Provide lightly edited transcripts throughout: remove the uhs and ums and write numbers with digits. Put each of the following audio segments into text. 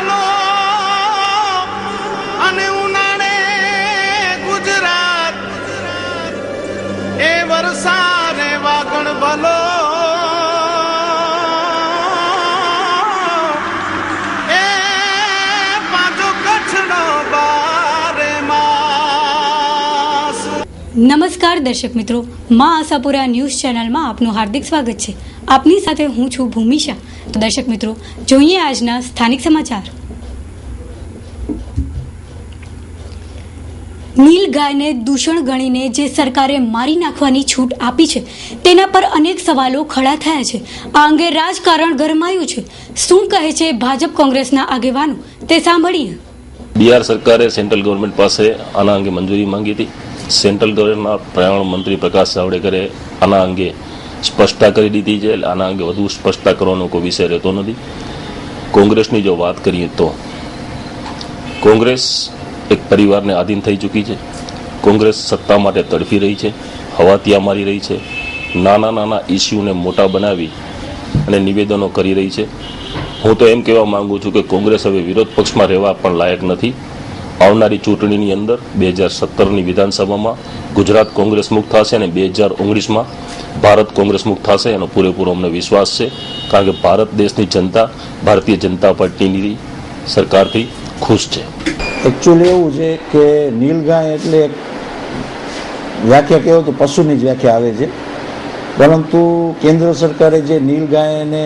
ભલો અને ઉનાળે ગુજરાત એ વરસાદે વાગણ ભલો એ પાછો કચ્છનો બારે માસ। નમસ્કાર દર્શક મિત્રો, માં આશાપુરા ન્યૂઝ ચેનલમાં આપનું હાર્દિક સ્વાગત છે। આપની સાથે હું છું ભૂમિશા। તો દર્શક મિત્રો, જોઈએ આજના સ્થાનિક સમાચાર। નીલ ગાયને દૂષણ ગણીને જે સરકારે મારી નાખવાની છૂટ આપી છે તેના પર અનેક સવાલો ખડા થયા છે। આ અંગે રાજકારણ ગરમાયું છે। શું કહે છે ભાજપ કોંગ્રેસના આગેવાનો તે સાંભળીએ। બિહાર સરકારે સેન્ટ્રલ ગવર્મેન્ટ પાસે આના અંગે મંજૂરી માંગી હતી। સેન્ટ્રલ ગવર્મેન્ટના પર્યાવરણ મંત્રી પ્રકાશ જાવડેકરે આના અંગે સ્પષ્ટતા કરી દીધી છે। આના અંગે વધુ સ્પષ્ટતા કરવાનો કોઈ વિષય રહેતો નથી। કોંગ્રેસની જો વાત કરીએ તો કોંગ્રેસ એક પરિવારને આધીન થઈ ચૂકી છે। કોંગ્રેસ સત્તા માટે તડફી રહી છે, હવાતિયા મારી રહી છે, નાના નાના ઇસ્યુને મોટા બનાવી અને નિવેદનો કરી રહી છે। હું તો એમ કહેવા માંગુ છું કે કોંગ્રેસ હવે વિરોધ પક્ષમાં રહેવા પણ લાયક નથી। આવનારી ચૂંટણીની અંદર 2017ની વિધાનસભામાં ગુજરાત કોંગ્રેસ મુક્ત થશે અને 2019માં ભારત કોંગ્રેસ મુક્ત થશે એનો પૂરેપૂરો અમને વિશ્વાસ છે। કારણ કે ભારત દેશની જનતા ભારતીય જનતા પાર્ટીની સરકારથી ખુશ છે। એકચ્યુઅલી એવું છે કે નીલગાય એટલે વ્યાખ્યા કહેવો તો પશુની જ વ્યાખ્યા આવે છે, પરંતુ કેન્દ્ર સરકારે જે નીલગાયને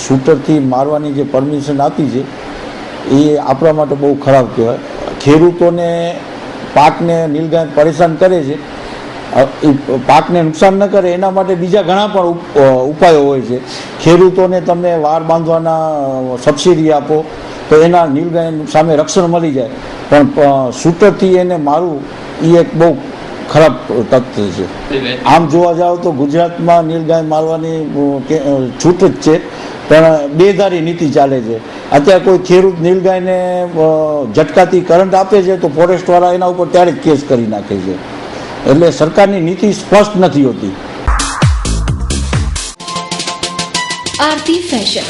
શૂટરથી મારવાની જે પરમિશન આપી છે એ આપણા માટે બહુ ખરાબ કહેવાય। ખેડૂતોને પાકને નીલગાય પરેશાન કરે છે, એ પાકને નુકસાન ન કરે એના માટે બીજા ઘણા પણ ઉપાયો હોય છે। ખેડૂતોને તમે વાર બાંધવાના સબસિડી આપો તો એના નીલગાય સામે રક્ષણ મળી જાય, પણ શૂટરથી એને મારવું એ એક બહુ ખરાબ તથ્ય છે। આમ જોવા જાવ તો ગુજરાતમાં નીલગાય મારવાની છૂટ જ છે, પણ બેધારી નીતિ ચાલે છે। અત્યારે કોઈ ખેડૂત નીલગાયને ઝટકાથી કરંટ આપે છે તો ફોરેસ્ટવાળા એના ઉપર ત્યારે જ કેસ કરી નાખે છે, એટલે સરકારની નીતિ સ્પષ્ટ નથી હોતી। Aarti fashion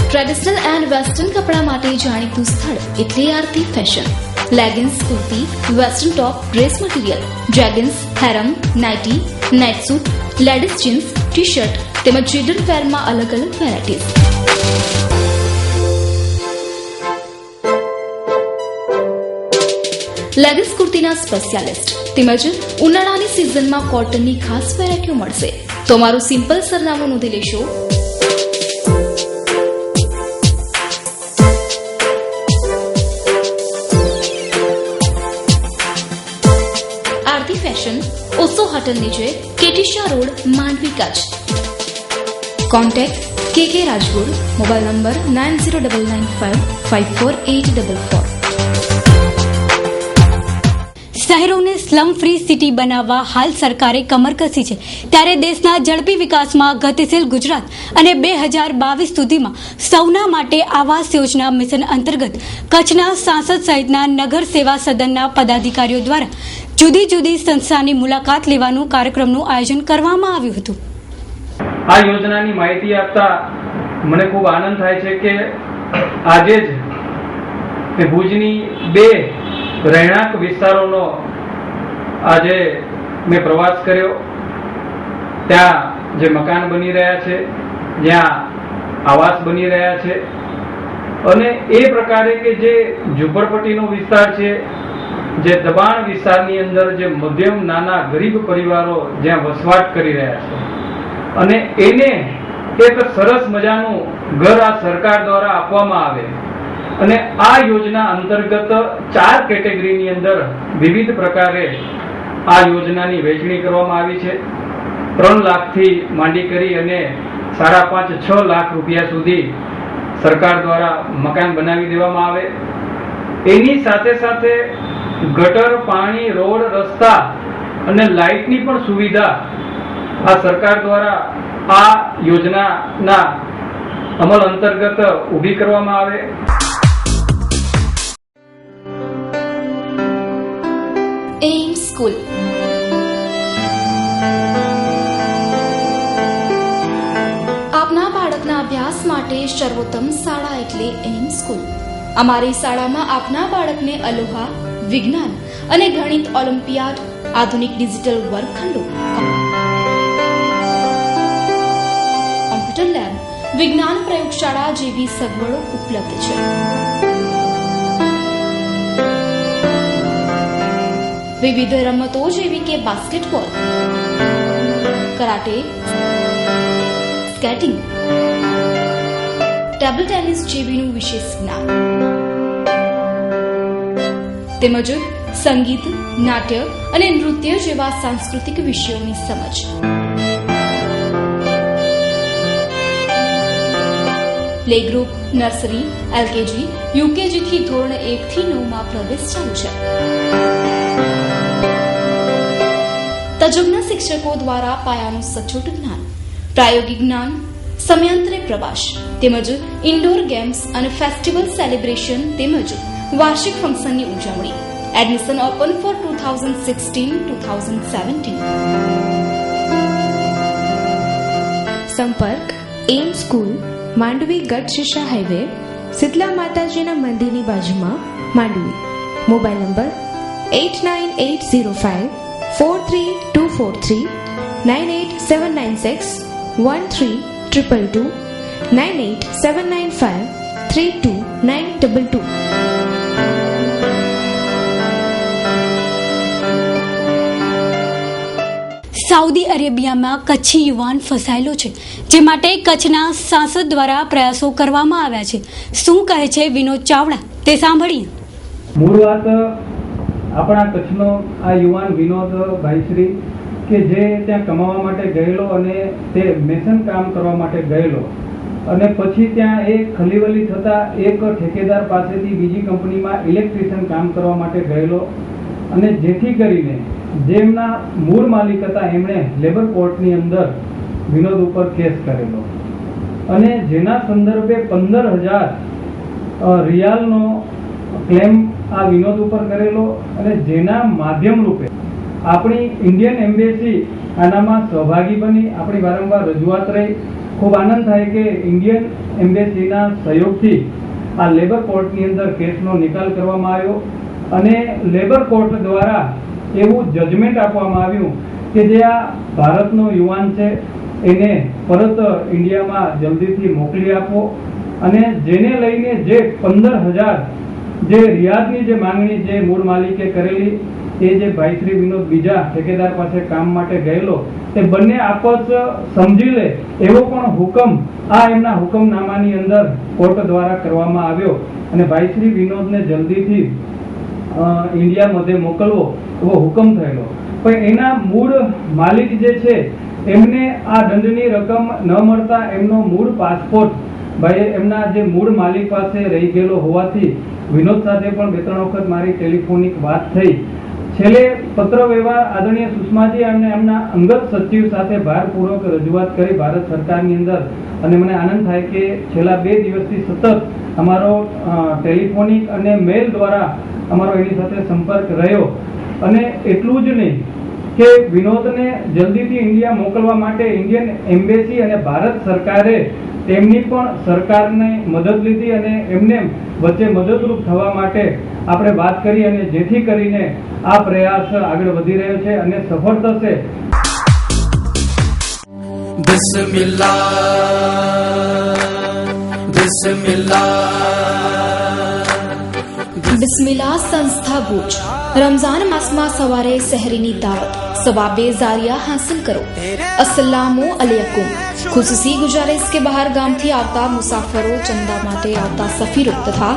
traditional and western કપડા માટે જાણીતું સ્થળ એટલે Aarti fashion. Leggings, kurti, western top, dress material, jeggings, harem, nighty, night suit, ladies jeans, T shirt તેમજ ચિલ્ડ્રન વેરમાં અલગ અલગ વેરાયટીઝ। લેગિન્સ કુર્તીના સ્પેશિયાલિસ્ટ તેમજ ઉનાળાની સિઝનમાં કોટનની ખાસ વેરાયટીઓ મળશે। તો અમારું સિમ્પલ સરનામું નોંધી લેશો। આરતી ફેશન, ઓસો હોટલ નીચે, કેટીશા road, Mandvi, Kutch. Contact KK Rajgor, mobile number 9099554844। શહેરોને સ્લમ ફ્રી સિટી બનાવવા હાલ સરકારે કમર કસી છે, ત્યારે દેશના ઝડપી વિકાસમાં ગતિશીલ ગુજરાત અને 2022 સુધીમાં સૌના માટે આવાસ યોજના મિશન અંતર્ગત કચ્છના સાંસદ સહિતના નગર સેવા સદનના પદાધિકારીઓ દ્વારા જુદી જુદી સંસ્થાની મુલાકાત લેવાનું કાર્યક્રમનું આયોજન કરવામાં આવ્યું હતું। આ યોજનાની માહિતી આપતા મને ખૂબ આનંદ થાય છે કે આજે જ ભુજની 2 રહેણાંક વિસ્તારોનો આજે મેં પ્રવાસ કર્યો। ત્યાં જે મકાન બની રહ્યા છે, જ્યાં આવાસ બની રહ્યા છે, અને એ પ્રકારે કે જે ઝૂંપડપટ્ટીનો વિસ્તાર છે, જે દબાણ વિસ્તારની અંદર જે મધ્યમ નાના ગરીબ પરિવારો જ્યાં વસવાટ કરી રહ્યા છે, અને એને એક સરસ મજાનું ઘર આ સરકાર દ્વારા આપવામાં આવે, અને આ યોજના અંતર્ગત 4 કેટેગરીની અંદર વિવિધ પ્રકારે આ યોજનાની વહેંચણી કરવામાં આવી છે। 3 લાખથી માંડી કરી અને 5.5-6 લાખ રૂપિયા સુધી સરકાર દ્વારા મકાન બનાવી દેવામાં આવે। એની સાથે સાથે ગટર, પાણી, રોડ, રસ્તા અને લાઇટની પણ સુવિધા આ સરકાર દ્વારા આ યોજનાના અમલ અંતર્ગત ઊભી કરવામાં આવે। એમ્સ સ્કૂલ સૌથી સર્વોત્તમ શાળા એટલે એમ સ્કૂલ. અમારી શાળામાં આપના બાળકને અલોહા, વિજ્ઞાન અને ગણિત ઓલિમ્પિયાડ, આધુનિક ડિજિટલ વર્ગખંડો, કોમ્પ્યુટર લેબ, વિજ્ઞાન પ્રયોગશાળા જેવી સગવડો ઉપલબ્ધ છે. વિવિધ રમતો જેવી કે basketball, karate, skating, table tennis જેવીનું વિશેષ જ્ઞાન તેમજ સંગીત, નાટ્ય અને નૃત્ય જેવા સાંસ્કૃતિક વિષયોની સમજ. Play group, nursery, LKG, UKG થી ધોરણ 1 થી 9 માં પ્રવેશ ચાલુ છે. તજજ્ઞ શિક્ષકો દ્વારા પાયાનું સચોટ જ્ઞાન, પ્રાયોગિક જ્ઞાન, સમયાંતરે પ્રવાસ તેમજ ઇન્ડોર ગેમ્સ અને ફેસ્ટિવલ સેલિબ્રેશન તેમજ વાર્ષિક ફંક્શનની ઉજવણી. Admission open four 2016-2017. સંપર્ક એમ સ્કૂલ, માંડવી ગઢ શિશા હાઈવે, શીતલા માતાજીના મંદિરની બાજુમાં, માંડવી. Mobile number 8980543243, 9879613222, 9879532922. સાઉદી અરેબિયામાં કચ્છી યુવાન ફસાયેલો છે, જે માટે કચ્છના સાંસદ દ્વારા પ્રયાસો કરવામાં આવ્યા છે. શું કહે છે વિનોદ ચાવડા, તે સાંભળીએ. મૂળ વાત આપણા કચ્છનો આ યુવાન વિનોદ ભાઈશ્રી કે જે ત્યાં કમાવા માટે ગયેલો અને તે મેસન કામ કરવા માટે ગયેલો અને પછી ત્યાં એ ખલીવલી થતા એક ઠેકેદાર પાસેથી બીજી કંપનીમાં ઇલેક્ટ્રિશિયન કામ કરવા માટે ગયેલો અને જેથી કરીને જેમના મૂળ માલિક હતા એમણે લેબર કોર્ટની અંદર વિનોદ ઉપર કેસ કરેલો અને જેના સંદર્ભે 15,000 રિયાલનો ક્લેમ આ વિનોદ ઉપર કરેલો અને જેના માધ્યમ રૂપે આપણી ઇન્ડિયન એમ્બેસી આનામાં સહભાગી બની. આપણી વારંવાર રજૂઆત રહી. ખૂબ આનંદ થાય કે ઇન્ડિયન એમ્બેસીના સહયોગથી આ લેબર કોર્ટની અંદર કેસનો નિકાલ કરવામાં આવ્યો અને લેબર કોર્ટ દ્વારા એવું જજમેન્ટ આપવામાં આવ્યું કે જે આ ભારતનો યુવાન છે એને પરત ઇન્ડિયામાં જલ્દીથી મોકલી આપો અને જેને લઈને જે 15,000 જે રિયાદની જે માંગણી જે મૂળ માલિકે કરેલી એ જે ભાઈશ્રી વિનોદ બીજા ઠેકેદાર પાસે કામ માટે ગયેલો તે બંને આપસ સમજી લે એવો પણ હુકમ આ એમના હુકમનામાની અંદર કોર્ટ દ્વારા કરવામાં આવ્યો અને ભાઈશ્રી વિનોદને જલ્દીથી ઇન્ડિયા મધ્ય મોકલવો એવો હુકમ થયેલો. પણ એના મૂળ માલિક જે છે એમને આ દંડની રકમ ન મળતા એમનો મૂળ પાસપોર્ટ ભાઈ એમના જે મૂળ માલિક પાસે રહી ગયેલો હોવાથી વિનોદ સાથે પણ 2-3 વખત મારી ટેલિફોનિક વાત થઈ. છેલ્લે પત્ર વ્યવહાર આદરણીય સુષ્માજી અને એમના અંગત સચિવ સાથે ભારપૂર્વક રજૂઆત કરી ભારત સરકારની અંદર અને મને આનંદ થાય કે છેલ્લા 2 દિવસથી સતત અમારો ટેલિફોનિક અને મેલ દ્વારા અમારો એની સાથે સંપર્ક રહ્યો અને એટલું જ નહીં કે વિનોદને જલ્દીથી ઇન્ડિયા મોકલવા માટે ઇન્ડિયન એમ્બેસી અને ભારત સરકારે તેમની પણ સરકારને મદદ લીધી અને એમને વચ્ચે મદદરૂપ થવા માટે આપણે વાત કરી અને જેથી કરીને આ પ્રયાસ આગળ વધી રહ્યો છે અને સફળ થશે. બિસ્મિલ્લાહ બિસ્મિલ્લાહ બિસ્મિલ્લાહ સંસ્થા ભુજ. રમઝાન માસમાં સવારે સહેરીની દાવત, સવાબે જારિયા હાંસિલ કરો. અસ્સલામુ અલૈકુમ. ખુસૂસી ગુજારિશ કે બહાર ગામથી આવતા મુસાફરો, ચંદા માટે આવતા સફીરો તથા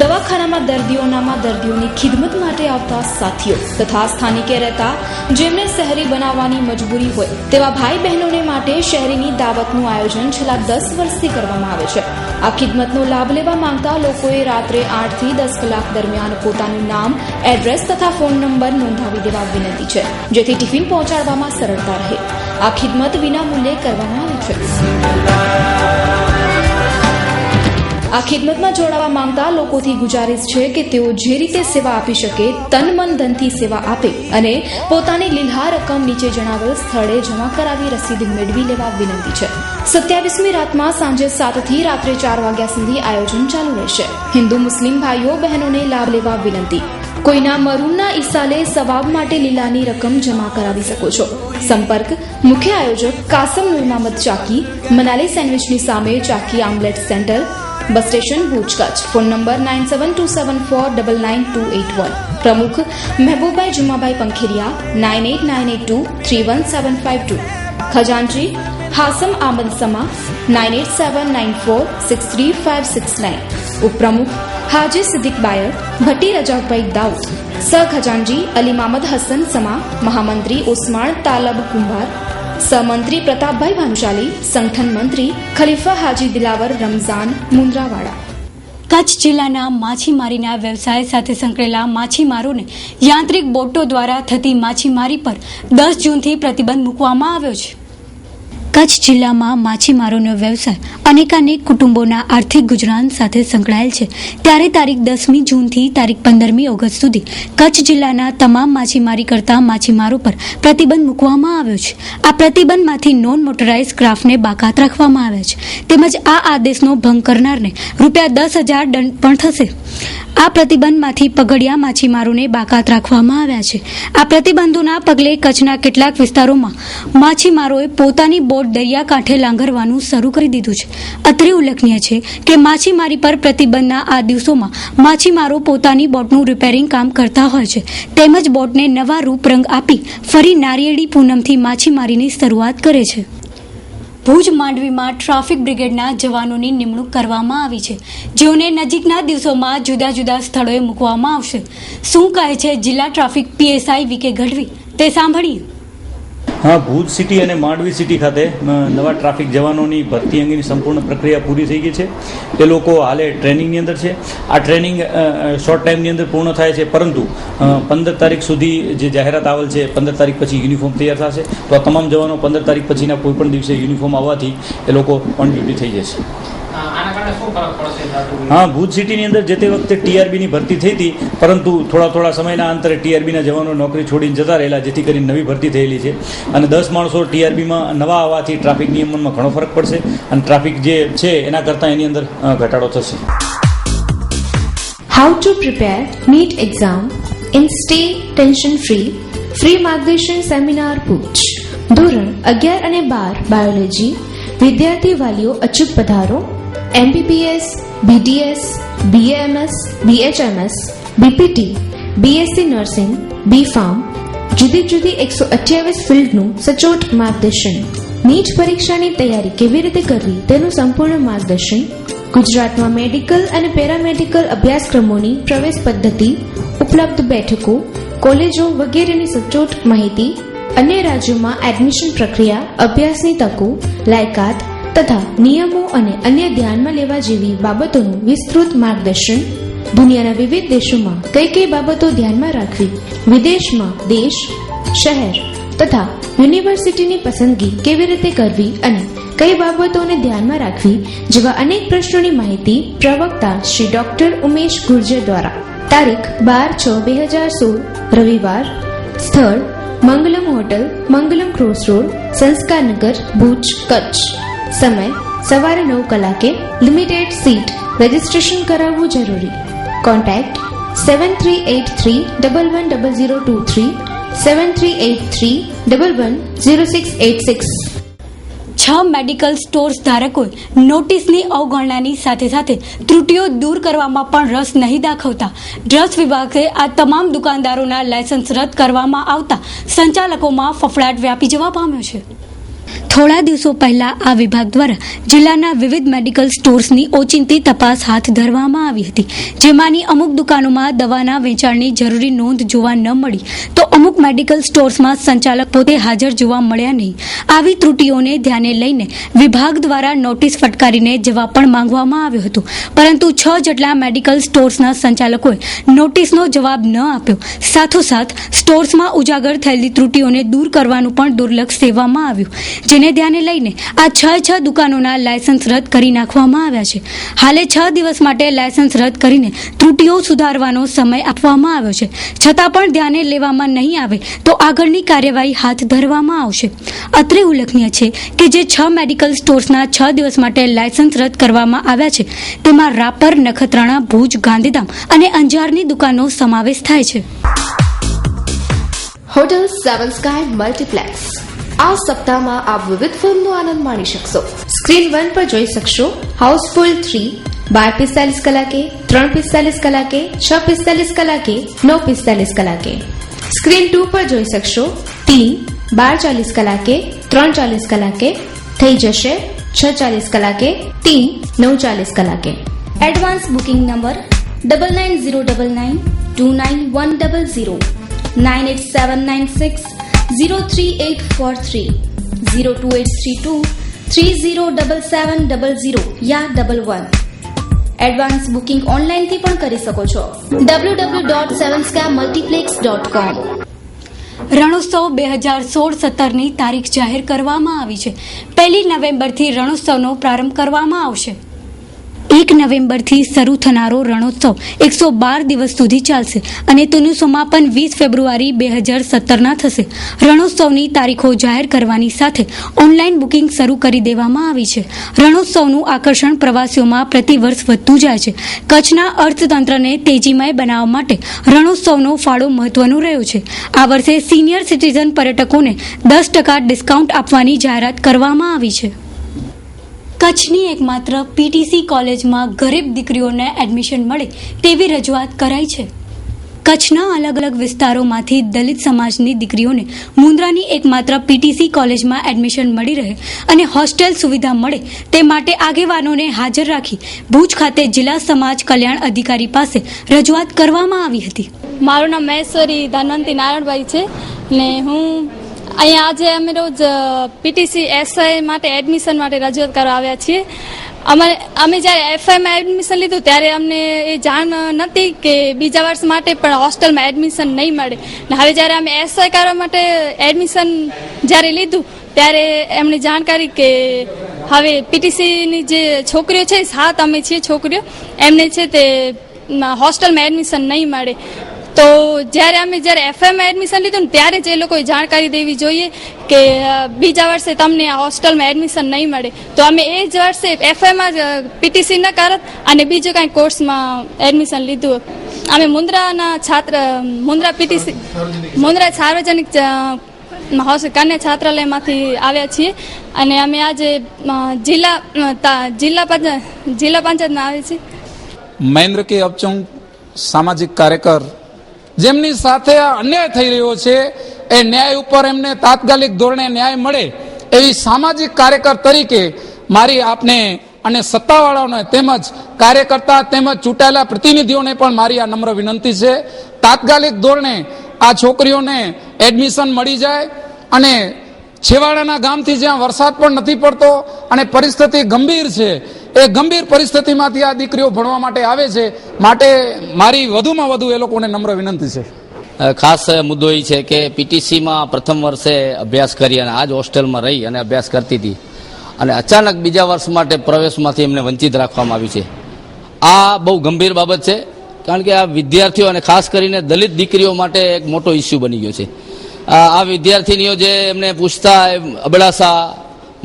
દવાખાનામાં દર્દીઓનામાં દર્દીઓની ખિદમત માટે આવતા સાથીઓ તથા સ્થાનિકે રહેતા જેમને સહેરી બનાવવાની મજબૂરી હોય તેવા ભાઈ બહેનોને માટે શહેરીની દાવતનું આયોજન છેલ્લા 10 વર્ષથી કરવામાં આવે છે. આ ખિદમતનો લાભ લેવા માંગતા લોકોએ રાત્રે 8 થી 10 કલાક દરમિયાન પોતાનું નામ, એડ્રેસ તથા ફોન નંબર નોંધાવી દેવા વિનંતી છે, જેથી ટિફિન પહોંચાડવામાં સરળતા રહે. આ ખિદમત વિના મૂલ્યે કરવામાં આવે છે. આ ખિદમતમાં જોડાવા માંગતા લોકોથી ગુજારિશ છે કે તેઓ જે રીતે સેવા આપી શકે તન મન ધનથી સેવા આપે અને પોતાની લીલહાર રકમ નીચે જણાવેલ સ્થળે જમા કરાવી રસીદ મેળવી લેવા વિનંતી છે. 27મી રાતમાં સાંજે 7 થી રાત્રે 4 વાગ્યા સુધી આયોજન ચાલુ રહેશે. હિન્દુ મુસ્લિમ ભાઈઓ બહેનોને લાભ લેવા વિનંતી. કોઈના મરૂનના ઈસાલે સવાબ માટે લીલાની રકમ જમા કરાવી શકો છો. સંપર્ક મુખ્ય આયોજક કાસમ નૂર મહમદ ચાકી, મનાલી સેન્ડવિચની સામે Chaki omelette centre, bus station Bhuj Kutch. Phone number 9727499281. પ્રમુખ મહેબૂબભાઈ જુમાભાઈ પંખેરિયા 9898231752. ખજાનચી હાસમ આમદ સમા 9879463569. ઉપપ્રમુખ હાજી સિદ્દીક બાયર, ભટ્ટી રજાકભાઈ દાઉદ, સહખજાનજી અલી મામદ હસન સમા, મહામંત્રી ઉસ્માન તાલબ કુંભાર, સહમંત્રી પ્રતાપભાઈ ભાનુશાલી, સંગઠન મંત્રી ખલીફા હાજી દિલાવર રમઝાન મુન્દ્રાવાડા. કચ્છ જિલ્લાના માછીમારીના વ્યવસાય સાથે સંકળાયેલા માછીમારોને યાંત્રિક બોટો દ્વારા થતી માછીમારી પર 10 જૂનથી પ્રતિબંધ મૂકવામાં આવ્યો છે. કચ્છ જિલ્લામાં માછીમારોનો વ્યવસાય અનેકાનેક કુટુંબોના આર્થિક ગુજરાન સાથે સંકળાયેલ છે. ત્યારે તારીખ 10મી જૂનથી તારીખ 15મી ઓગસ્ટ સુધી કચ્છ જિલ્લાના તમામ માછીમારી કરતા માછીમારો પર પ્રતિબંધ મૂકવામાં આવ્યો છે. આ પ્રતિબંધમાંથી નોન મોટરાઇઝ ક્રાફ્ટને બાકાત રાખવામાં આવ્યા છે. તેમજ આ આદેશનો ભંગ કરનારને ₹10,000 દંડ પણ થશે. આ પ્રતિબંધમાંથી પગડિયા માછીમારોને બાકાત રાખવામાં આવ્યા છે. આ પ્રતિબંધોના પગલે કચ્છના કેટલાક વિસ્તારોમાં માછીમારોએ પોતાની બોટ દરિયાકાંઠે લાંગરવાનું શરૂ કરી દીધું છે. અત્રે ઉલ્લેખનીય છે કે માછીમારી પર પ્રતિબંધના આ દિવસોમાં માછીમારો પોતાની બોટનું રિપેરિંગ કામ કરતા હોય છે. તેમજ બોટને નવા રૂપ રંગ આપી ફરી નારિયેળી પૂનમથી માછીમારીની શરૂઆત કરે છે. ભુજ માંડવીમાં ટ્રાફિક બ્રિગેડના જવાનોની નિમણૂક કરવામાં આવી છે, જેઓને નજીકના દિવસોમાં જુદા જુદા સ્થળોએ મૂકવામાં આવશે. શું કહે છે જિલ્લા ટ્રાફિક પીએસઆઈ વીકે ગઢવી, તે સાંભળીએ. હા, ભુજ સિટી અને માંડવી સિટી ખાતે નવા ટ્રાફિક જવાનોની ભરતી અંગેની સંપૂર્ણ પ્રક્રિયા પૂરી થઈ ગઈ છે. એ લોકો હાલે ટ્રેનિંગની અંદર છે. આ ટ્રેનિંગ શોર્ટ ટાઈમની અંદર પૂર્ણ થાય છે, પરંતુ 15 તારીખ સુધી જે જાહેરાત આવેલ છે 15 તારીખ પછી યુનિફોર્મ તૈયાર થશે. તો આ તમામ જવાનો 15 તારીખ પછીના કોઈ પણ દિવસે યુનિફોર્મ આવવાથી એ લોકો ઓન ડ્યુટી થઈ જશે. હા, ભુજ સિટીની અંદર જે તે વખતે ટીઆરબીની ભરતી થઈ હતી, પરંતુ થોડા સમયના અંતરે ટીઆરબીના જવાનો નોકરી છોડીને જતા રહેલા, જેથી કરીને નવી ભરતી થયેલી છે. અને 10 માણસો ટીઆરબીમાં નવા આવવાથી ટ્રાફિક નિયમનમાં ઘણો ફરક પડશે અને ટ્રાફિક જે છે એના કરતાં એની અંદર ઘટાડો થશે. How to prepare NEET exam in stay tension free માર્ગદર્શન સેમિનાર ભુજ. ધોરણ 11 અને 12 બાયોલોજી વિદ્યાર્થી વાલીઓ અચૂક પધારો. MBBS, BDS, BAMS, BHMS, BPT, BSc nursing, B.Pharm જુદી 128 ફિલ્ડનું સચોટ માર્ગદર્શન. નીટ પરીક્ષાની તૈયારી કેવી રીતે કરવી તેનું સંપૂર્ણ માર્ગદર્શન. ગુજરાતમાં મેડિકલ અને પેરામેડિકલ અભ્યાસક્રમોની પ્રવેશ પદ્ધતિ, ઉપલબ્ધ બેઠકો, કોલેજો વગેરેની સચોટ માહિતી. અન્ય રાજ્યોમાં એડમિશન પ્રક્રિયા, અભ્યાસની તકો, લાયકાત તથા નિયમો અને અન્ય ધ્યાનમાં લેવા જેવી બાબતોનું વિસ્તૃત માર્ગદર્શન. દુનિયાના વિવિધ દેશોમાં કઈ બાબતો ધ્યાનમાં રાખવી, વિદેશમાં દેશ, શહેર તથા યુનિવર્સિટીની પસંદગી કેવી રીતે કરવી અને કઈ બાબતોને ધ્યાનમાં રાખવી જેવા અનેક પ્રશ્નોની માહિતી પ્રવક્તા શ્રી ડોક્ટર ઉમેશ ગુર્જર દ્વારા. તારીખ 12/6/2016 રવિવાર. સ્થળ Mangalam hotel, Mangalam cross road, Sanskarnagar, Bhuj, Kutch. સમય સવારે 9 કલાકે. Limited seat. રજીસ્ટ્રેશન કરાવવું જરૂરી. કોન્ટેક્ટ 7383110023, 7383110686. 6 મેડિકલ સ્ટોર્સ ધારકોએ નોટિસની અવગણનાની સાથે ત્રુટીઓ દૂર કરવામાં પણ રસ નહીં દાખવતા ડ્રગ્સ વિભાગે આ તમામ દુકાનદારોના લાયસન્સ રદ કરવામાં આવતા સંચાલકોમાં ફફડાટ વ્યાપી જવા પામ્યો છે. થોડા દિવસો પહેલા આ વિભાગ દ્વારા જિલ્લાના વિવિધ મેડિકલ સ્ટોર્સની ઓચિંતી તપાસ હાથ ધરવામાં આવી હતી, જેમાંની અમુક દુકાનોમાં દવાના વેચાણની જરૂરી નોંધ જોવા ન મળી તો અમુક મેડિકલ સ્ટોર્સમાં સંચાલક પોતે હાજર જોવા મળ્યા નહીં. આવી ત્રુટીઓને ધ્યાને લઈને વિભાગ દ્વારા નોટિસ ફટકારીને જવાબ પણ માંગવામાં આવ્યો હતો, પરંતુ 6 જેટલા મેડિકલ સ્ટોર્સના સંચાલકોએ નોટિસનો જવાબ ન આપ્યો. સાથોસાથ સ્ટોર્સમાં ઉજાગર થયેલી ત્રુટીઓને દૂર કરવાનું પણ દુર્લક્ષ સેવામાં આવ્યું, જેને ધ્યાને લઈને આ 6 દુકાનોના લાયસન્સ રદ કરી નાખવામાં આવ્યા છે. હાલે 6 દિવસ માટે લાયસન્સ રદ કરીને ત્રુટીઓ સુધારવાનો સમય આપવામાં આવ્યો છે. છતાં પણ ધ્યાને લેવામાં નહીં આવે તો આગળની કાર્યવાહી હાથ ધરવામાં આવશે. અત્રે ઉલ્લેખનીય છે કે જે 6 મેડિકલ સ્ટોર્સના 6 દિવસ માટે લાયસન્સ રદ કરવામાં આવ્યા છે તેમાં રાપર, નખત્રાણા, ભુજ, ગાંધીધામ અને અંજારની દુકાનો સમાવેશ થાય છે. હોટલ સેવન સ્કાય મલ્ટીપ્લેક્સ આ સપ્તાહમાં આપ વિવિધ ફિલ્મનો આનંદ માણી શકશો. સ્ક્રીન 1 પર જોઈ શકશો હાઉસફુલ 3 12:45 કલાકે, 3:45 કલાકે, 6:45 કલાકે, 9:45 કલાકે. સ્ક્રીન 2 પર જોઈ શકશો 3 12:40 કલાકે, 3:40 કલાકે, થઈ જશે 6:40 કલાકે, 3 9:40 કલાકે. એડવાન્સ બુકિંગ નંબર 9909929100 98796 03843 02832 307700 યા 11. એડવાન્સ બુકિંગ ઓનલાઈનથી પણ કરી શકો છો. www.sevenskyamultiplex.com. રણોત્સવ 2016-17ની તારીખ જાહેર કરવામાં આવી છે. 1 નવેમ્બરથી રણોત્સવનો પ્રારંભ કરવામાં આવશે. 1 નવેમ્બરથી શરૂ થનારો રણોત્સવ 112 દિવસ સુધી ચાલશે અને તેનું સમાપન 20 ફેબ્રુઆરી 2017ના થશે. રણોત્સવની તારીખો જાહેર કરવાની સાથે ઓનલાઈન બુકિંગ શરૂ કરી દેવામાં આવી છે. રણોત્સવનું આકર્ષણ પ્રવાસીઓમાં પ્રતિવર્ષ વધતું જાય છે. કચ્છના અર્થતંત્રને તેજીમય બનાવવા માટે રણોત્સવનો ફાળો મહત્વનો રહ્યો છે. આ વર્ષે સિનિયર સિટીઝન પર્યટકોને 10% ડિસ્કાઉન્ટ આપવાની જાહેરાત કરવામાં આવી છે. કચ્છની એકમાત્ર પીટીસી કોલેજમાં ગરીબ દીકરીઓને એડમિશન મળે તેવી રજૂઆત કરાઈ છે. કચ્છના અલગ અલગ વિસ્તારોમાંથી દલિત સમાજની દીકરીઓને મુન્દ્રાની એકમાત્ર પીટીસી કોલેજમાં એડમિશન મળી રહે અને હોસ્ટેલ સુવિધા મળે તે માટે આગેવાનોને હાજર રાખી ભુજ ખાતે જિલ્લા સમાજ કલ્યાણ અધિકારી પાસે રજૂઆત કરવામાં આવી હતી. મારું નામ મહેશ્વરી ધનવંતી નારાયણભાઈ છે ને હું અહીંયા આજે અમે રોજ પીટીસી એસઆઈ માટે એડમિશન માટે રજૂઆત કરવા આવ્યા છીએ. અમે જ્યારે એફઆઈમાં એડમિશન લીધું ત્યારે અમને એ જાણ નથી કે બીજા વર્ષ માટે પણ હોસ્ટેલમાં એડમિશન નહીં મળે. ને હવે જ્યારે અમે એસઆઈ કરવા માટે એડમિશન જ્યારે લીધું ત્યારે એમની જાણકારી કે હવે પીટીસીની જે છોકરીઓ છે 7 અમે છીએ છોકરીઓ એમને છે તે હોસ્ટેલમાં એડમિશન નહીં મળે. તો જ્યારે એફઆઈમાં એડમિશન લીધું ને ત્યારે જ એ લોકોએ જાણકારી દેવી જોઈએ કે બીજા વર્ષે તમને આ હોસ્ટેલમાં એડમિશન નહીં મળે. તો અમે એ જ વર્ષે એફઆઈમાં જ પીટીસી ન કરત અને બીજો કાંઈ કોર્સમાં એડમિશન લીધું. અમે મુન્દ્રા પીટીસી મુન્દ્રા સાર્વજનિક કન્યા છાત્રાલયમાંથી આવ્યા છીએ અને અમે આજે જિલ્લા પંચાયતમાં આવ્યા છીએ. મહેન્દ્ર કે અબચોંગ સામાજિક કાર્યકર જેમની સાથે અન્યાય થઈ રહ્યો છે એ ન્યાય ઉપર એમને તાત્કાલિક ધોરણે ન્યાય મળે એવી સામાજિક કાર્યકર તરીકે મારી આપને અને સત્તાવાળાઓને તેમજ કાર્યકર્તા તેમજ ચૂંટાયેલા પ્રતિનિધિઓને પણ મારી આ નમ્ર વિનંતી છે. તાત્કાલિક ધોરણે આ છોકરીઓને એડમિશન મળી જાય અને છેવાડાના ગામથી જ્યાં વરસાદ પણ નથી પડતો અને પરિસ્થિતિ ગંભીર છે એ ગંભીર પરિસ્થિતિમાંથી આ દીકરીઓ ભણવા માટે આવે છે. માટે મારી વધુમાં વધુ એ લોકોને નમ્ર વિનંતી છે. ખાસ મુદ્દો એ છે કે પીટીસીમાં પ્રથમ વર્ષે અભ્યાસ કરી અને આ જ હોસ્ટેલમાં રહી અને અભ્યાસ કરતી હતી અને અચાનક બીજા વર્ષ માટે પ્રવેશમાંથી એમને વંચિત રાખવામાં આવ્યું છે. આ બહુ ગંભીર બાબત છે કારણ કે આ વિદ્યાર્થીઓ અને ખાસ કરીને દલિત દીકરીઓ માટે એક મોટો ઇસ્યુ બની ગયો છે. આ વિદ્યાર્થીનીઓ જે એમને પૂછતા અબડાસા,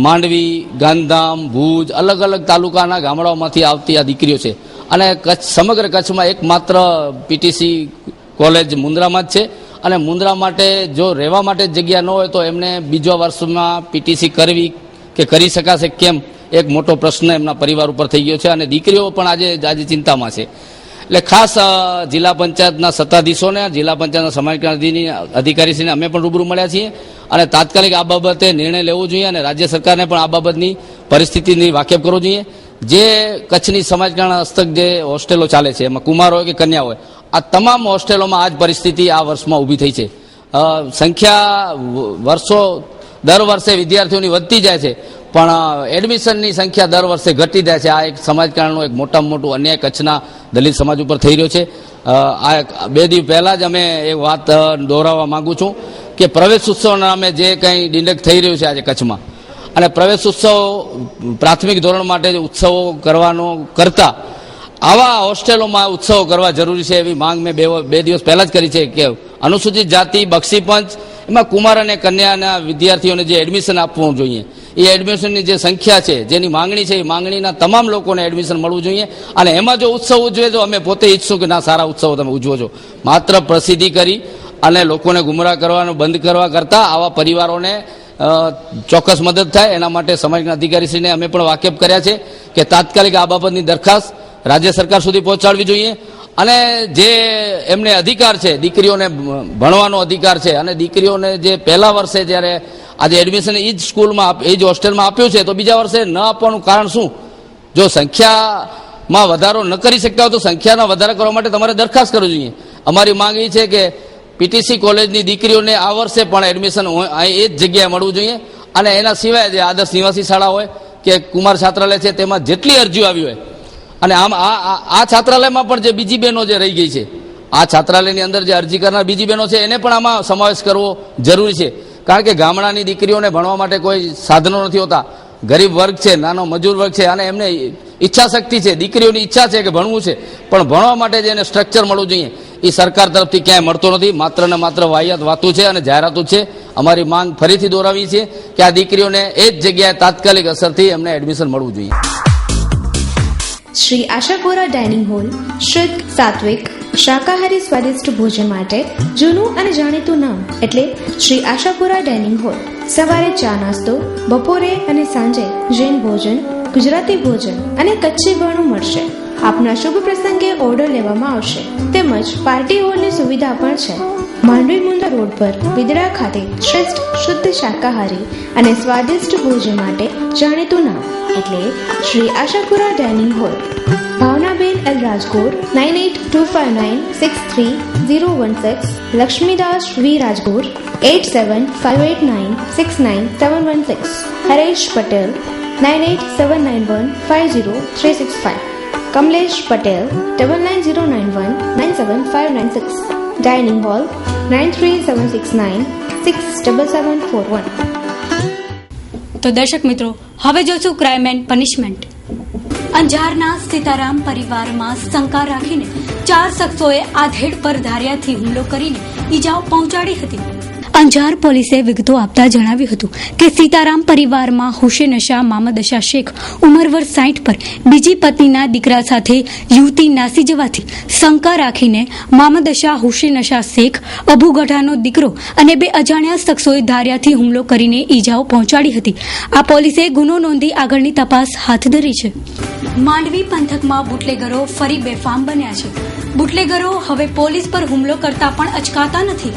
માંડવી, ગાંધીધામ, ભુજ અલગ અલગ તાલુકાના ગામડાઓમાંથી આવતી આ દીકરીઓ છે અને સમગ્ર કચ્છમાં એકમાત્ર પીટીસી કોલેજ મુન્દ્રામાં જ છે અને મુન્દ્રા માટે જો રહેવા માટે જગ્યા ન હોય તો એમને બીજા વર્ષમાં પીટીસી કરવી કે કરી શકાશે કેમ એક મોટો પ્રશ્ન એમના પરિવાર ઉપર થઈ ગયો છે અને દીકરીઓ પણ આજે ચિંતામાં છે. એટલે ખાસ જિલ્લા પંચાયતના સત્તાધીશોને જિલ્લા પંચાયતના સમાજ કલ્યાણ અધિકારીશ્રીને અમે પણ રૂબરૂ મળ્યા છીએ અને તાત્કાલિક આ બાબતે નિર્ણય લેવો જોઈએ અને રાજ્ય સરકારને પણ આ બાબતની પરિસ્થિતિની વાકેફ કરવો જોઈએ. જે કચ્છની સમાજ કલ્યાણ હસ્તક જે હોસ્ટેલો ચાલે છે એમાં કુમાર હોય કે કન્યા હોય આ તમામ હોસ્ટેલોમાં આ જ પરિસ્થિતિ આ વર્ષમાં ઊભી થઈ છે. સંખ્યા દર વર્ષે વિદ્યાર્થીઓની વધતી જાય છે પણ એડમિશનની સંખ્યા દર વર્ષે ઘટી જાય છે. આ એક સમાજ કલ્યાણનું એક મોટામાં મોટું અન્યાય કચ્છના દલિત સમાજ ઉપર થઈ રહ્યો છે. આ 2 દિવસ પહેલા જ અમે એક વાત દોહરાવવા માંગુ છું કે પ્રવેશ ઉત્સવના નામે જે કંઈ ડિંડક થઈ રહ્યું છે આજે કચ્છમાં અને પ્રવેશ ઉત્સવ પ્રાથમિક ધોરણ માટે ઉત્સવો કરતા આવા હોસ્ટેલોમાં ઉત્સવો કરવા જરૂરી છે એવી માંગ મેં બે દિવસ પહેલા જ કરી છે કે અનુસૂચિત જાતિ બક્ષીપંચ એમાં કુમાર અને કન્યાના વિદ્યાર્થીઓને જે એડમિશન આપવું જોઈએ એ એડમિશનની જે સંખ્યા છે જેની માંગણી છે એ માંગણીના તમામ લોકોને એડમિશન મળવું જોઈએ અને એમાં જો ઉત્સવ ઉજવે તો અમે પોતે ઈચ્છું કે ના સારા ઉત્સવો તમે ઉજવો છો. માત્ર પ્રસિદ્ધિ કરી અને લોકોને ગુમરાહ કરવાનું બંધ કરવા કરતાં આવા પરિવારોને ચોક્કસ મદદ થાય એના માટે સમાજના અધિકારીશ્રીને અમે પણ વાકેફ કર્યા છે કે તાત્કાલિક આ બાબતની દરખાસ્ત રાજ્ય સરકાર સુધી પહોંચાડવી જોઈએ અને જે એમને અધિકાર છે દીકરીઓને ભણવાનો અધિકાર છે અને દીકરીઓને જે પહેલા વર્ષે જ્યારે આજે એડમિશન એ જ સ્કૂલમાં એ જ હોસ્ટેલમાં આપ્યું છે તો બીજા વર્ષે ન આપવાનું કારણ શું? જો સંખ્યામાં વધારો ન કરી શકતા હોય તો સંખ્યાનો વધારો કરવા માટે તમારે દરખાસ્ત કરવી જોઈએ. અમારી માંગ એ છે કે પીટીસી કોલેજની દીકરીઓને આ વર્ષે પણ એડમિશન એ જ જગ્યાએ મળવું જોઈએ અને એના સિવાય જે આદર્શ નિવાસી શાળા હોય કે કુમાર છાત્રાલય છે તેમાં જેટલી અરજીઓ આવી હોય અને આમ આ છાત્રાલયમાં પણ જે બીજી બહેનો જે રહી ગઈ છે આ છાત્રાલયની અંદર જે અરજી કરનાર બીજી બહેનો છે એને પણ આમાં સમાવેશ કરવો જરૂરી છે કારણ કે ગામડાની દીકરીઓને ભણવા માટે કોઈ સાધનો નથી હોતા. ગરીબ વર્ગ છે, નાનો મજૂર વર્ગ છે અને એમને ઈચ્છા શક્તિ છે, દીકરીઓની ઈચ્છા છે કે ભણવું છે પણ ભણવા માટે જે એને સ્ટ્રક્ચર મળવું જોઈએ એ સરકાર તરફથી ક્યાંય મળતો નથી. માત્ર ને માત્ર વાહિયાત વાતું છે અને જાહેરાતો છે. અમારી માંગ ફરીથી દોહરાવી છે કે આ દીકરીઓને એ જ જગ્યાએ તાત્કાલિક અસરથી એમને એડમિશન મળવું જોઈએ. શ્રી આશાપુરા ડાઇનિંગ હોલ શુદ્ધ, સાત્વિક, શાકાહારી સ્વાદિષ્ટ ભોજન માટે જૂનું અને જાણીતું નામ એટલે શ્રી આશાપુરા ડાઇનિંગ હોલ. સવારે ચા નાસ્તો, બપોરે અને સાંજે જૈન ભોજન, ગુજરાતી ભોજન અને કચ્છી બરણું મળશે. આપના શુભ પ્રસંગે ઓર્ડર લેવામાં આવશે તેમજ પાર્ટી હોલની સુવિધા પણ છે. માંડવી મુંદ્રા રોડ પર બિદડા ખાતે શ્રેષ્ઠ શુદ્ધ શાકાહારી અને સ્વાદિષ્ટ ભોજન માટે જાણીતું નામ એટલે Shri Ashapura dining hall. Bhavnaben L Rajgor 9825963016, Laxmidas V Rajgor 8758969716, Haresh Patel 9879150365, Kamlesh Patel 9909197596, dining hall 9376967741. તો દર્શક મિત્રો, હવે જોશું ક્રાઇમ એન્ડ પનિશમેન્ટ. અંજારના સીતારામ પરિવારમાં શંકા રાખીને 4 શખ્સોએ આધેડ પર ધારિયાથી હુમલો કરીને ઈજાઓ પહોંચાડી હતી. અંજાર પોલીસે વિગતો આપતા જણાવ્યું હતું કે સીતારામ પરિવારમાં હુસેન શાહ મામદ શાહ શેખ ઉંમર વર્ષ 60 પર બીજી પત્નીના દીકરા સાથે યુવતી નાસી જવાથી શંકા રાખીને મામદ શાહ હુસેન શાહ શેખ અબુ ગઢાનો દીકરો અને 2 અજાણ્યા શખ્સોએ ધારિયાથી હુમલો કરીને ઈજાઓ પહોંચાડી હતી. આ પોલીસે ગુનો નોંધી આગળની તપાસ હાથ ધરી છે. માંડવી પંથકમાં બુટલેગરો ફરી બેફામ બન્યા છે. બુટલેગરો હવે પોલીસ પર હુમલો કરતા પણ અચકાતા નથી.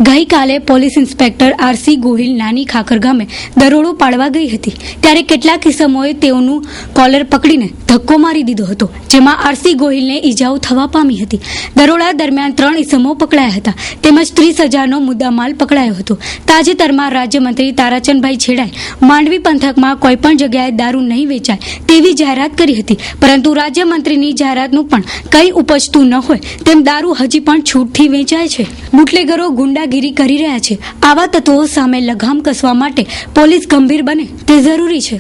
ગઈકાલે પોલીસ ઇન્સ્પેક્ટર આરસી ગોહિલ નાની ખાખર ગામે દરોડો પાડવા ગઈ હતી ત્યારે કેટલાક કિસ્સાઓએ તેઓનું કોલર પકડીને ધક્કો મારી દીધો હતો, જેમાં આરસી ગોહિલને ઈજાઓ થવા પામી હતી. દરોડા દરમિયાન 3 ઇસમો પકડાયા હતા તેમજ 30,000નો મુદ્દામાલ પકડાયો હતો. તાજેતરમાં રાજ્યમંત્રી તારાચંદભાઈ છેડાએ માંડવી પંથકમાં કોઈપણ જગ્યાએ દારૂ નહીં વેચાય તેવી જાહેરાત કરી હતી, પરંતુ રાજ્યમંત્રીની જાહેરાતનું પણ કંઈ ઉપજતું ન હોય તેમ દારૂ હજી પણ છૂટથી વેચાય છે. બુટલેગરો ગુંડાગીરી કરી રહ્યા છે. આવા તત્વો સામે લગામ કસવા માટે પોલીસ ગંભીર બને તે જરૂરી છે.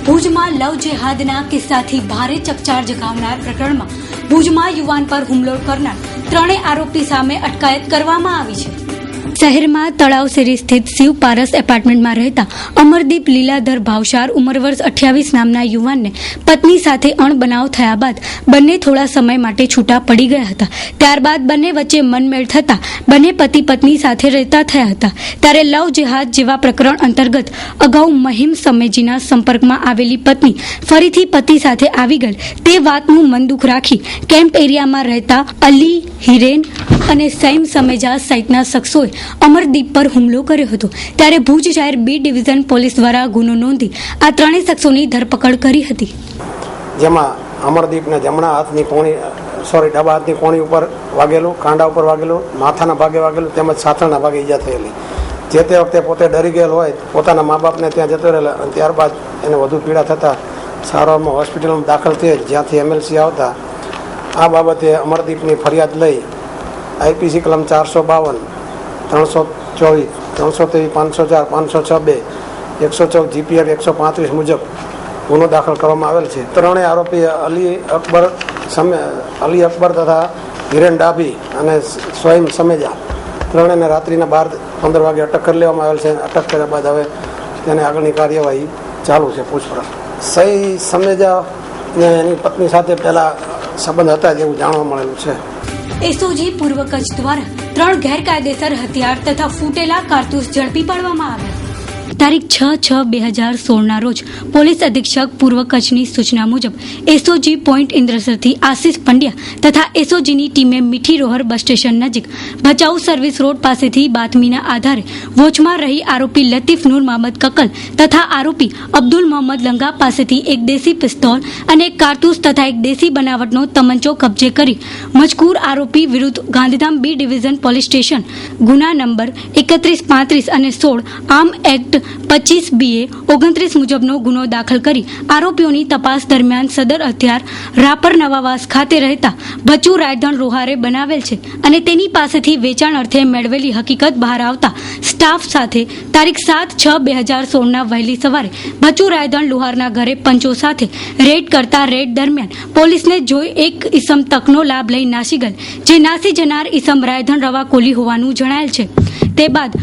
ભુજમાં લવ જેહાદના કિસ્સાથી ભારે ચકચાર જગાવનાર પ્રકરણમાં ભુજમાં યુવાન પર હુમલો કરનાર 3 આરોપી સામે અટકાયત કરવામાં આવી છે. શહેરમાં તળાવશેરી સ્થિત શિવ પારસ એપાર્ટમેન્ટમાં રહેતા અમરદીપ લીલાધર ભાવસાર ઉંમર વર્ષ 28 નામના યુવાનને પત્ની સાથે અણબનાવ થયા બાદ બંને થોડા સમય માટે છૂટા પડી ગયા હતા. ત્યારબાદ બંને વચ્ચે મનમેળ થતા બંને પતિ પત્ની સાથે રહેતા થયા હતા. ત્યારે લવ જેહાદ જેવા પ્રકરણ અંતર્ગત અગાઉ મહિમ સમેજીના સંપર્કમાં આવેલી પત્ની ફરીથી પતિ સાથે આવી ગયેલ તે વાતનું મન દુઃખ રાખી કેમ્પ એરિયામાં રહેતા અલી, હિરેન અને સૈમ સમેજા સહિતના શખ્સોએ અમરદીપ પર હુમલો કર્યો હતો. ત્યારે ભુજ શહેર બી ડિવિઝન પોલીસ દ્વારા ગુનો નોંધી આ 3 શખ્સોની ધરપકડ કરી હતી. જેમાં અમરદીપને જમણા હાથની ડાબા હાથની કોણી ઉપર વાગેલું, કાંડા ઉપર વાગેલું, માથાના ભાગે વાગેલું તેમજ સાથળના ભાગે ઈજા થયેલી. જે તે વખતે પોતે ડરી ગયેલ હોય પોતાના મા બાપને ત્યાં જતો રહેલા અને ત્યારબાદ એને વધુ પીડા થતાં સારવારમાં હોસ્પિટલમાં દાખલ થયેલ, જ્યાંથી એમએલસી આવતા આ બાબતે અમરદીપની ફરિયાદ લઈ આઈપીસી કલમ 452, 324, 323, 504, 506(2) 114 GPR 135 મુજબ ગુનો દાખલ કરવામાં આવેલ છે. ત્રણેય આરોપી અલી અકબર તથા હિરેન ડાભી અને સ્વયં સમેજા ત્રણેયને રાત્રિના 12-15 વાગે અટક કરી લેવામાં આવેલ છે. અટક કર્યા બાદ હવે તેને આગળની કાર્યવાહી ચાલુ છે. પૂછપરછ સહી સમેજા ને એની પત્ની સાથે પહેલા સંબંધ હતા જેવું જાણવા મળેલું છે. એસઓજી પૂર્વ કચ્છ દ્વારા 3 ગેરકાયદેસર હથિયાર તથા ફૂટેલા કારતૂસ ઝડપી પાડવામાં આવ્યા. તારીખ 6/6/2016 રોજ પોલીસ અધિક્ષક પૂર્વ કચ્છની સૂચના મુજબ એસઓજી પોઈન્ટ ઇન્દ્રસરથી આશિષ પંડ્યા તથા એસઓજીની ટીમે મીઠી રોહર બસ સ્ટેશન નજીક ભચાઉ સર્વિસ રોડ પાસેથી બાતમીના આધારે વોચમાં રહી આરોપી લતીફ નૂર મહમદ કકલ તથા આરોપી અબ્દુલ મોહમ્મદ લંગા પાસેથી એક દેશી પિસ્તોલ અને એક કારતૂસ તથા એક દેશી બનાવટનો તમંચો કબજે કરી મજકૂર આરોપી વિરુદ્ધ Gandhidham B division police station ગુના નંબર 3135 અને 16 આર્મ એક્ટ 25BA-29 મુજબનો ગુનો દાખલ કરી આરોપીઓની તપાસ દરમિયાન સદર હથિયાર રાપર નવાવાસ ખાતે રહેતા ભચુ રાયધણ રોહારે બનાવેલ છે અને તેની પાસેથી વેચાણ અર્થે મેળવેલી હકીકત બહાર આવતા સ્ટાફ સાથે તારીખ 7/6/2016 વહેલી સવારે ભચુ રાયધણ લુહારના ઘરે પંચો સાથે રેડ કરતા રેડ દરમિયાન પોલીસને જોઈ એક ઈસમ તકનો લાભ લઈ નાસી ગયેલ, જે નાસી જનાર ઈસમ રાયધણ રવા કોલી હોવાનું જણાયેલ છે. તે બાદ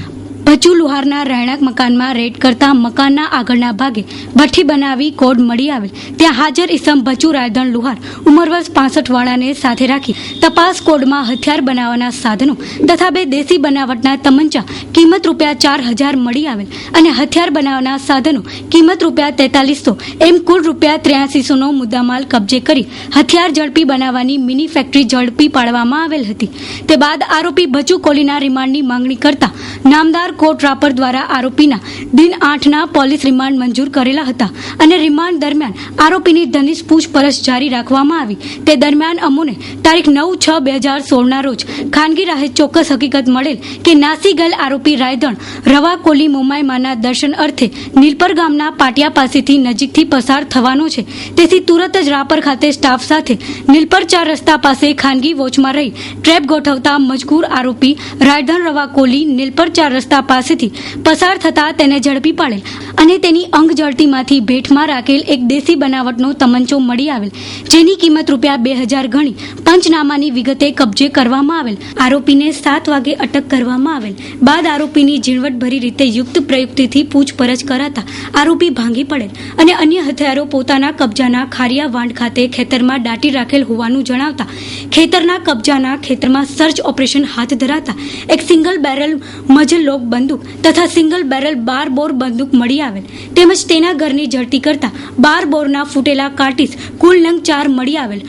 ભચુ લુહારના રહેણાંક મકાનમાં રેડ કરતા મકાનના આગળના ભાગે ભઠ્ઠી બનાવી કોડ મળી આવેલ. ત્યાં હાજર ઈસમ ભચુ રાયધણ લુહાર ઉંમર વર્ષ 65 વાળાને સાથે રાખી તપાસ કોડમાં હથિયાર બનાવવાના સાધનો તથા 2 દેશી બનાવટના તમંચા કિંમત ₹4,000 મળી આવેલ અને હથિયાર બનાવવાના સાધનો કિંમત ₹4300 એમ કુલ ₹8300નો મુદ્દામાલ કબજે કરી હથિયાર ઝડપી બનાવવાની મિની ફેક્ટરી ઝડપી પાડવામાં આવેલ હતી. તે બાદ આરોપી ભચુ કોલીના રિમાન્ડની માંગણી કરતા નામદાર કોર્ટ રાપર દ્વારા આરોપીના દિન 8ના પોલીસ રિમાન્ડ મંજૂર કરેલા હતા અને રિમાન્ડ દરમિયાન આરોપીની ઘનિષ્ઠ પૂછપરછ જારી રાખવામાં આવી. તે દરમિયાન અમોને તારીખ 9/6/2016 રોજ ખાનગી રાહે ચોક્કસ હકીકત મળેલ કે નાસી ગયેલ આરોપી રાયધણ રવા કોલી મોમાઈમાના દર્શન અર્થે નીલપર ગામના પાટિયા પાસેથી નજીકથી પસાર થવાનો છે. તેથી તુરત જ રાપર ખાતે સ્ટાફ સાથે નીલપર 4 રસ્તા પાસે ખાનગી વોચમાં રહી ટ્રેપ ગોઠવતા મજકૂર આરોપી રાયધણ રવા કોલી નીલપર 4 રસ્તા પાસેથી પસાર થતા તેને ઝડપી પાડેલ અને તેની અંગ જડતીમાંથી ભેટમાં રાખેલ એક દેશી બનાવટનો તમંચો મળી આવેલ, જેની કિંમત ₹2,000 ગણી પંચનામાની વિગતે કબજે કરવામાં આવેલ. આરોપીને 7 વાગે અટક કરવામાં આવેલ. બાદ આરોપીની ઝીણવટભરી રીતે યુક્ત પ્રયુક્તિથી પૂછપરછ કરાતા આરોપી ભાંગી પડેલ અને અન્ય હથિયારો પોતાના કબજાના ખારિયા વાંડ ખાતે ખેતરમાં દાટી રાખેલ હોવાનું જણાવતા ખેતરના કબજાના ખેતરમાં સર્ચ ઓપરેશન હાથ ધરાતા એક સિંગલ બેરલ મજલ લોક બંદૂક તથા સિંગલ બેરલ 12 બોર બંદૂક મળી આવેલ તેમજ તેના ઘરની ઝડપી કરતા 12 બોરના ફૂટેલા કાર્ટીસ કુલ નંગ 4 મળી આવેલ.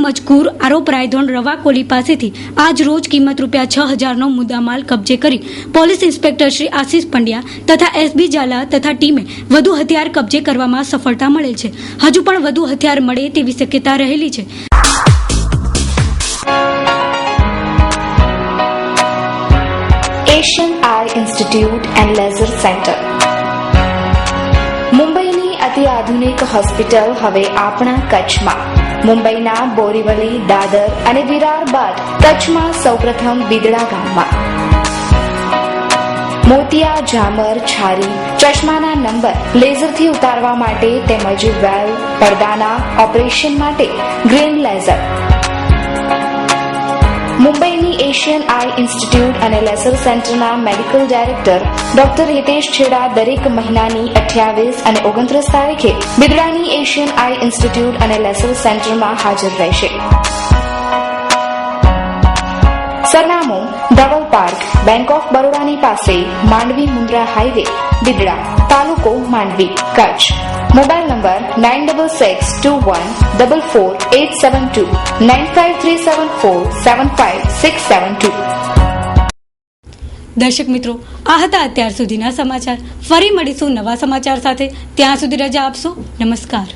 મજકૂર આરોપ રાયધણ રવા કોલી પાસેથી આજ રોજ કિંમત ₹6,000નો મુદ્દામાલ કબજે કરી પોલીસ ઇન્સ્પેક્ટર શ્રી આશિષ પંડ્યા તથા SB ઝાલા તથા ટીમે વધુ હથિયાર કબજે કરવામાં સફળતા મળેલ છે. હજુ પણ વધુ હથિયાર મળે તેવી શક્યતા રહેલી છે. Asian eye institute and laser centre મુંબઈની અતિ આધુનિક હોસ્પિટલ હવે આપણા કચ્છમાં. મુંબઈના બોરીવલી, દાદર અને વિરાર બાદ કચ્છમાં સૌપ્રથમ બિદડા ગામમાં. મોતિયા, ઝામર, છારી, ચશ્માના નંબર લેઝરથી ઉતારવા માટે તેમજ વેલ્વ, પડદાના ઓપરેશન માટે ગ્રીન લેઝર. મુંબઈની એશિયન આઈ ઇન્સ્ટિટ્યૂટ અને લેસર સેન્ટરના મેડિકલ ડાયરેક્ટર ડોક્ટર હિતેશ છેડા દરેક મહિનાની 28 અને 29 તારીખે બિદડાની એશિયન આઈ ઇન્સ્ટિટ્યૂટ અને લેસર સેન્ટરમાં હાજર રહેશે. સરનામું ધવલ પાર્ક, બેંક ઓફ બરોડાની પાસે, માંડવી મુન્દ્રા હાઈવે, બિદડા, તાલુકો માંડવી, કચ્છ. Mobile number 9662144872 9537475672. દર્શક મિત્રો, આ હતા અત્યાર સુધીના સમાચાર. ફરી મળીશું નવા સમાચાર સાથે. ત્યાં સુધી રજા આપશો. નમસ્કાર.